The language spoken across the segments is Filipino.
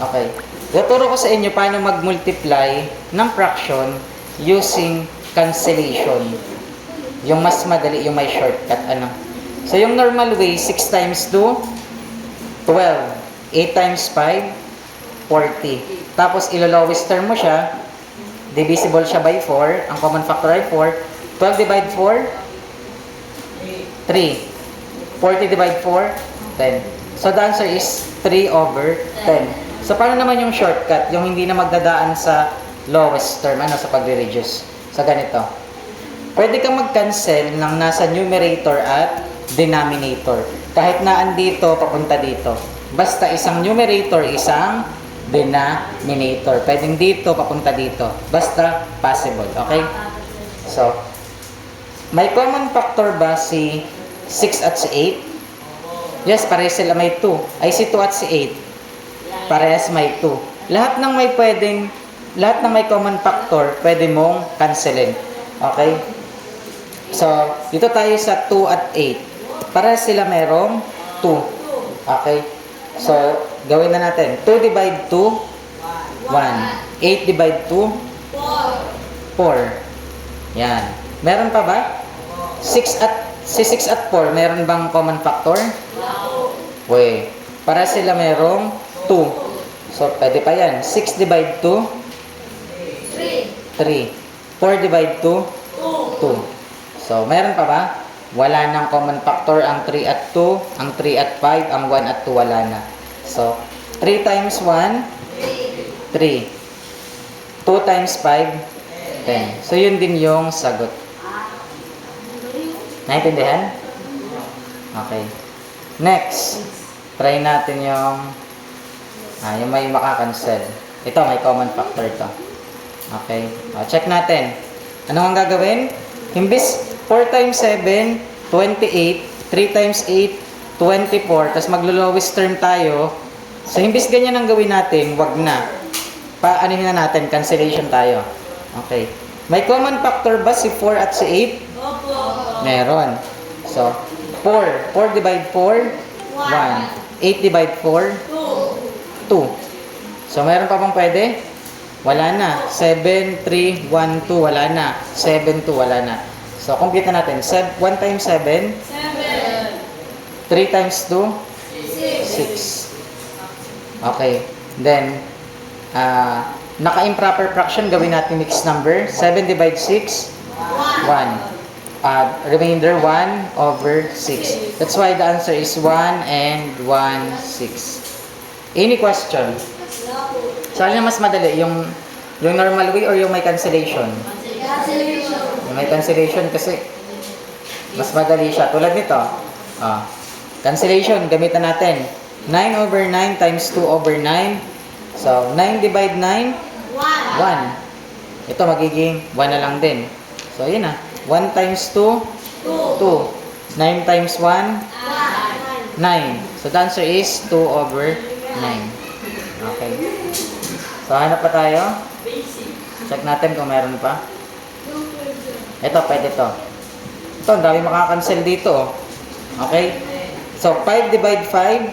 Okay. Tuturo ko sa inyo paano mag-multiply ng fraction using cancellation. Yung mas madali, yung may shortcut. Ano? So, yung normal way, 6 times 2, 12. 8 times 5, 40. Tapos, ilo-lowest term mo siya. Divisible siya by 4. Ang common factor ay 4. 12 divide 4, 3. 40 divide 4, 10. So, the answer is 3/10. So, paano naman yung shortcut? Yung hindi na magdadaan sa lowest term, sa pagre-reduce. So, ganito. Pwede kang mag-cancel ng nasa numerator at denominator. Kahit na andito, papunta dito. Basta isang numerator, isang denominator. Pwedeng dito, papunta dito. Basta possible. Okay? So, may common factor ba si 6 at si 8? Yes, parehas sila may 2. Ay, si 2 at si 8. Parehas may 2. Lahat ng may common factor, pwede mong cancelin. Okay? So, dito tayo sa 2 at 8. Parehas sila merong 2. Okay? So, gawin na natin. 2 divide 2, 1. 8 divide 2, 4. Yan. Meron pa ba? 6 at 4, meron bang common factor? Wait. Para sila merong 2. So, pwede pa yan. 6 divide 2, 3. 4 divide 2, 2. So, meron pa ba? Wala nang common factor ang 3 at 2, ang 3 at 5, ang 1 at 2 wala na. So, 3 times 1, 3. 2 times 5, 10. So, yun din yung sagot. Naintindihan? Okay. Next, try natin yung may makakancel. Ito, may common factor to. Okay. Check natin. Ano ang gagawin? Imbis 4 times 7, 28. 3 times 8, 24. Tapos maglo-lowest term tayo. So, imbis ganyan ang gawin natin, wag na. Paanihin na natin, cancellation tayo. Okay. May common factor ba si 4 at si 8? Meron. So, 4. 4 divide 4, 1. 8 divide 4, 2. So, meron pa bang pwede? Wala na. 7, 3, 1, 2, wala na. 7, 2, wala na. So, compute na natin. 1 times 7, 3 times 2, 6. Okay. Then, naka-improper fraction, gawin natin mixed number. 7 divide 6, 1. Remainder 1/6. That's why the answer is 1 and 1/6. Any question? Saan yung mas madali? Yung normal way or yung may cancellation? Yung may cancellation kasi mas madali siya. Tulad nito. Cancellation, gamitan natin. 9/9 times 2/9. So, 9 divide 9, 1. Ito magiging 1 na lang din. So, yun na. 1 times 2, 2. 9 times 1, 9. So, the answer is 2/9. Okay. So, hanap pa tayo. Check natin kung meron pa. Ito, pwede to. Ito, ang dami makakancel dito. Okay? So, 5 divide 5,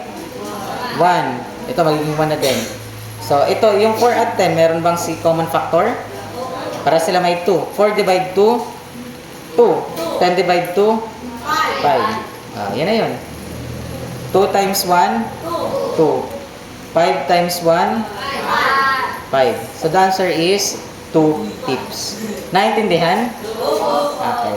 1. Ito, magiging 1 na din. So, ito, yung 4 at 10, meron bang si common factor? Para sila may 2. 4 divide 2, 2. 10 divide 2, 5. Yan na yun. 2 times 1, 2. 5 times 1, 5. So, the answer is 2 tips. Naintindihan? Okay.